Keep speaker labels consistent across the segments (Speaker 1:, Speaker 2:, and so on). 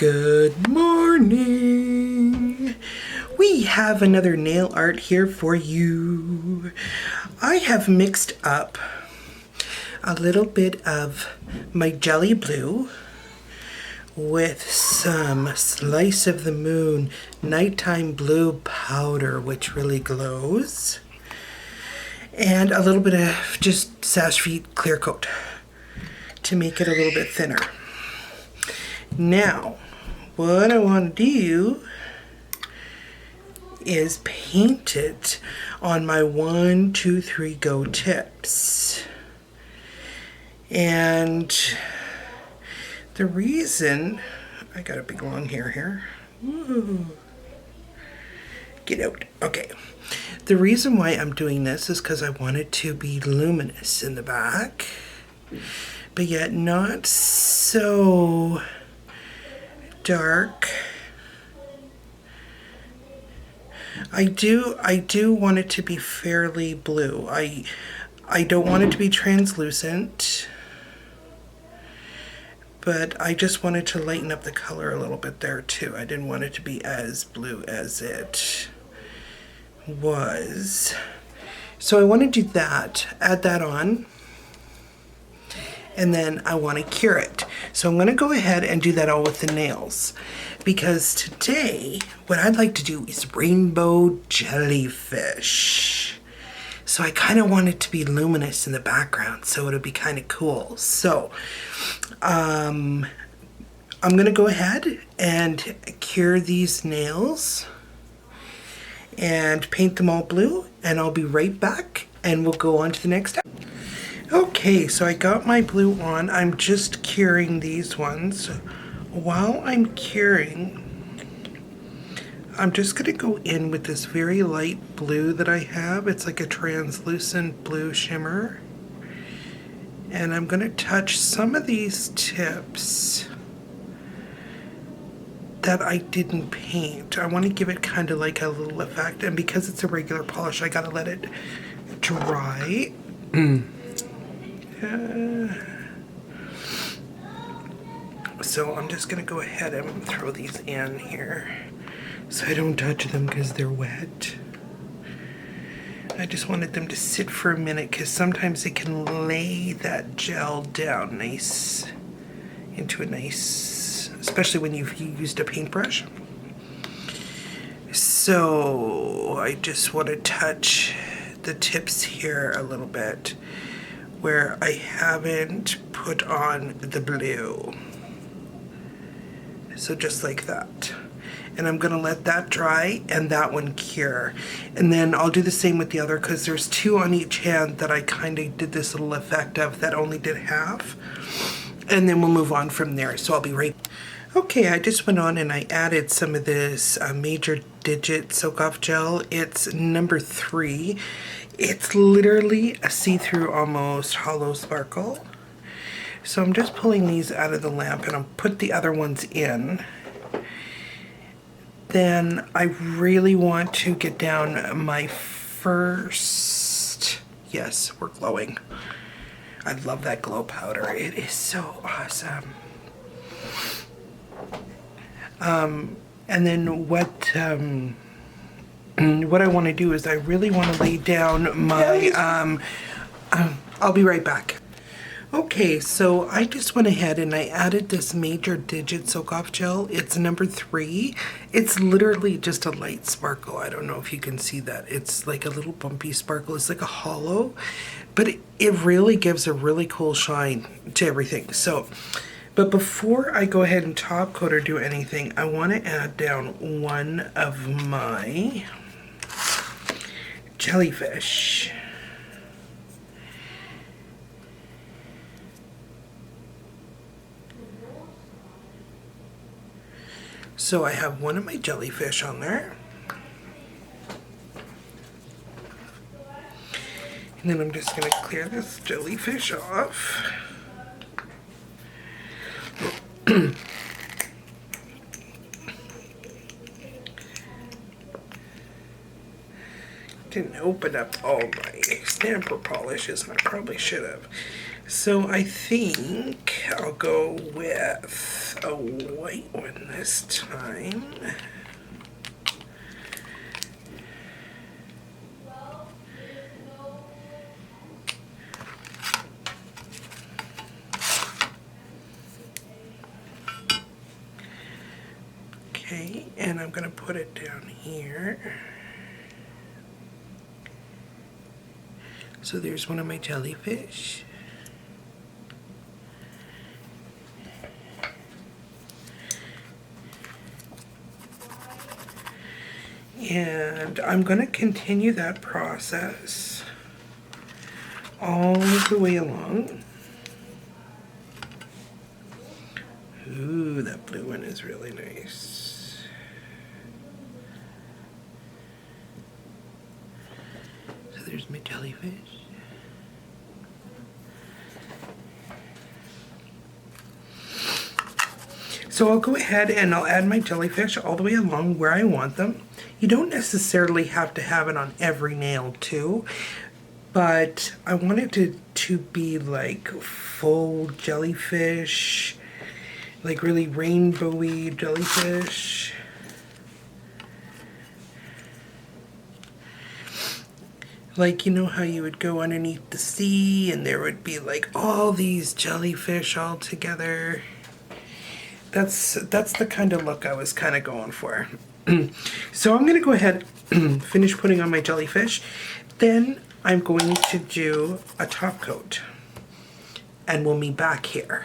Speaker 1: Good morning! We have another nail art here for you. I have mixed up a little bit of my jelly blue with some Slice of the Moon nighttime blue powder, which really glows, and a little bit of just Sash Feet clear coat to make it a little bit thinner. Now, what I want to do is paint it on my 1, 2, 3 go tips. And the reason, I got a big long hair here. Woo. Get out. Okay. The reason why I'm doing this is because I want it to be luminous in the back, but yet not so dark. I do want it to be fairly blue. I don't want it to be translucent, but I just wanted to lighten up the color a little bit there too. I didn't want it to be as blue as it was. So I want to do that, add that on, and then I want to cure it. So I'm going to go ahead and do that all with the nails, because today what I'd like to do is rainbow jellyfish. So I kind of want it to be luminous in the background, so it'll be kind of cool. So I'm going to go ahead and cure these nails and paint them all blue, and I'll be right back and we'll go on to the next step. Okay, so I got my blue on. I'm just curing these ones. While I'm curing, I'm just going to go in with this very light blue that I have. It's like a translucent blue shimmer. And I'm going to touch some of these tips that I didn't paint. I want to give it kind of like a little effect. And because it's a regular polish, I got to let it dry. So I'm just going to go ahead and throw these in here so I don't touch them because they're wet. I just wanted them to sit for a minute because sometimes it can lay that gel down nice into a nice, especially when you've used a paintbrush. So I just want to touch the tips here a little bit where I haven't put on the blue. So just like that. And I'm gonna let that dry and that one cure. And then I'll do the same with the other because there's 2 on each hand that I kind of did this little effect of that only did half. And then we'll move on from there. So I'll be right back. Okay, I just went on and I added some of this Major Digit Soak Off Gel. It's number 3. It's literally a see-through almost Holo sparkle. So I'm just pulling these out of the lamp and I'll put the other ones in. Then I really want to get down my first, yes, we're glowing. I love that glow powder. It is so awesome. And then what I want to do is I really want to lay down my, I'll be right back. Okay, so I just went ahead and I added this Major Digit Soak Off Gel. It's number 3. It's literally just a light sparkle. I don't know if you can see that. It's like a little bumpy sparkle. It's like a hollow, but it really gives a really cool shine to everything. So, but before I go ahead and top coat or do anything, I want to add down one of my jellyfish. So I have one of my jellyfish on there. And then I'm just going to clear this jellyfish off. Didn't open up all my stamper polishes, and I probably should have. So I think I'll go with a white one this time. Okay, and I'm going to put it down here. So there's one of my jellyfish. And I'm going to continue that process all the way along. Ooh, that blue one is really nice. So there's my jellyfish. So I'll go ahead and I'll add my jellyfish all the way along where I want them. You don't necessarily have to have it on every nail too, but I want it to be like full jellyfish, like really rainbowy jellyfish. Like, you know how you would go underneath the sea and there would be like all these jellyfish all together. That's the kind of look I was kind of going for. So I'm going to go ahead and finish putting on my jellyfish. Then I'm going to do a top coat. And we'll meet back here.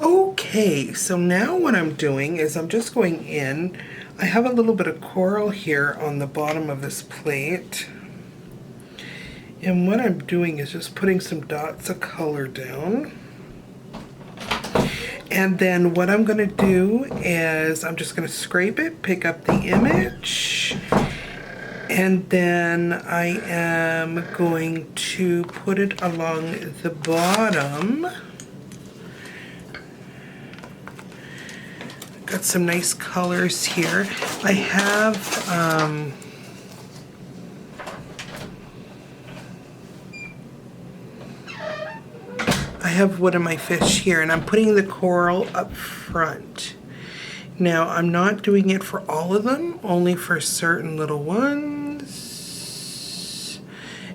Speaker 1: Okay, so now what I'm doing is I'm just going in. I have a little bit of coral here on the bottom of this plate. And what I'm doing is just putting some dots of color down. And then what I'm going to do is I'm just going to scrape it, pick up the image, and then I am going to put it along the bottom. Got some nice colors here. I have one of my fish here, and I'm putting the coral up front. Now, I'm not doing it for all of them, only for certain little ones.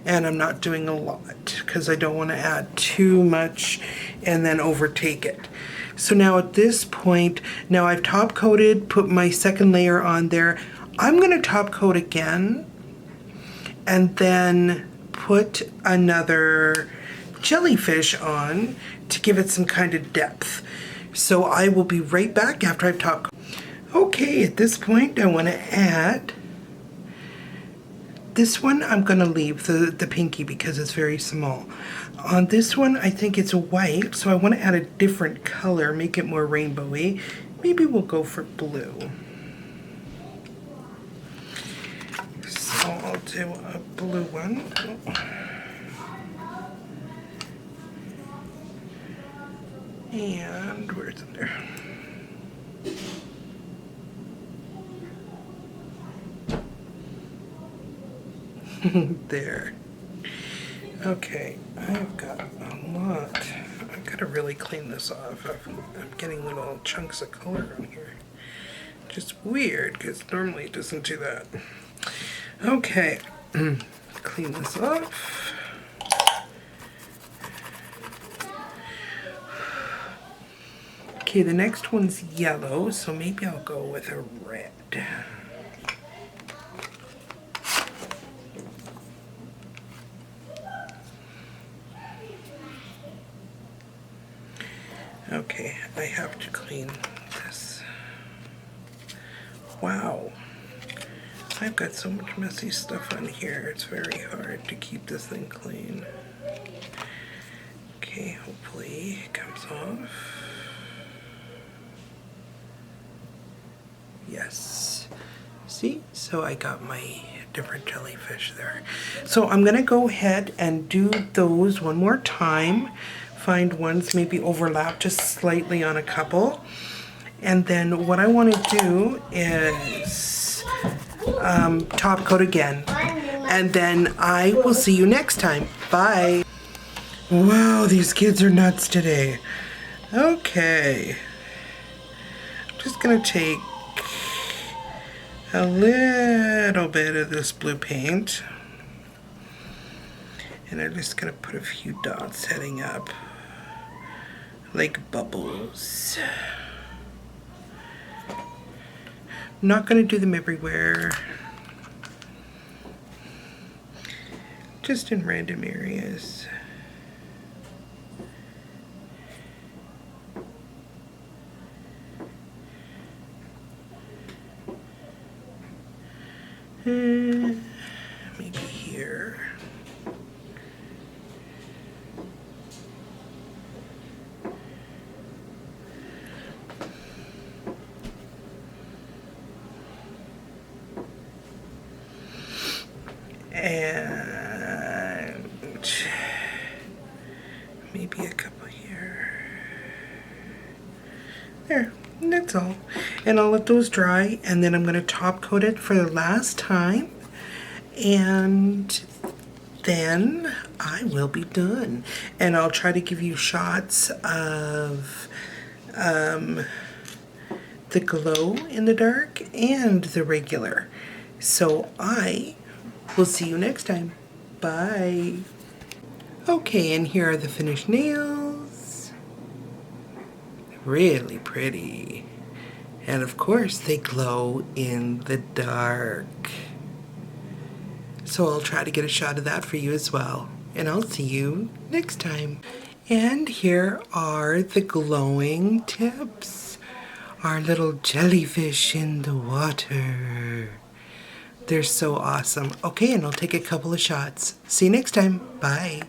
Speaker 1: And I'm not doing a lot because I don't want to add too much and then overtake it. So now at this point, now I've top coated, put my second layer on there. I'm going to top coat again and then put another jellyfish on to give it some kind of depth. So I will be right back after I've top coated. Okay, at this point I want to add this one. I'm going to leave the pinky because it's very small. On this one I think it's white, so I want to add a different color, make it more rainbowy. Maybe we'll go for blue. So I'll do a blue one. And where's it there? There. Okay, I've got a lot. I've got to really clean this off. I'm getting little chunks of color on here. Just weird, because normally it doesn't do that. Okay, clean this off. Okay, the next one's yellow, so maybe I'll go with a red. Okay, I have to clean this. Wow, I've got so much messy stuff on here. It's very hard to keep this thing clean. Okay, hopefully it comes off. Yes. See? So I got my different jellyfish there. So I'm going to go ahead and do those one more time. Find ones maybe overlap just slightly on a couple. And then what I want to do is top coat again. And then I will see you next time. Bye. Wow, these kids are nuts today. Okay. I'm just gonna take a little bit of this blue paint. And I'm just gonna put a few dots heading up, like bubbles. I'm not gonna do them everywhere. Just in random areas. Maybe here. And maybe a couple here. There, that's all. And I'll let those dry, and then I'm going to top coat it for the last time, and then I will be done. And I'll try to give you shots of the glow in the dark and the regular. So I will see you next time. Bye. Okay, and here are the finished nails. Really pretty. And of course, they glow in the dark. So I'll try to get a shot of that for you as well. And I'll see you next time. And here are the glowing tips. Our little jellyfish in the water. They're so awesome. Okay, and I'll take a couple of shots. See you next time. Bye.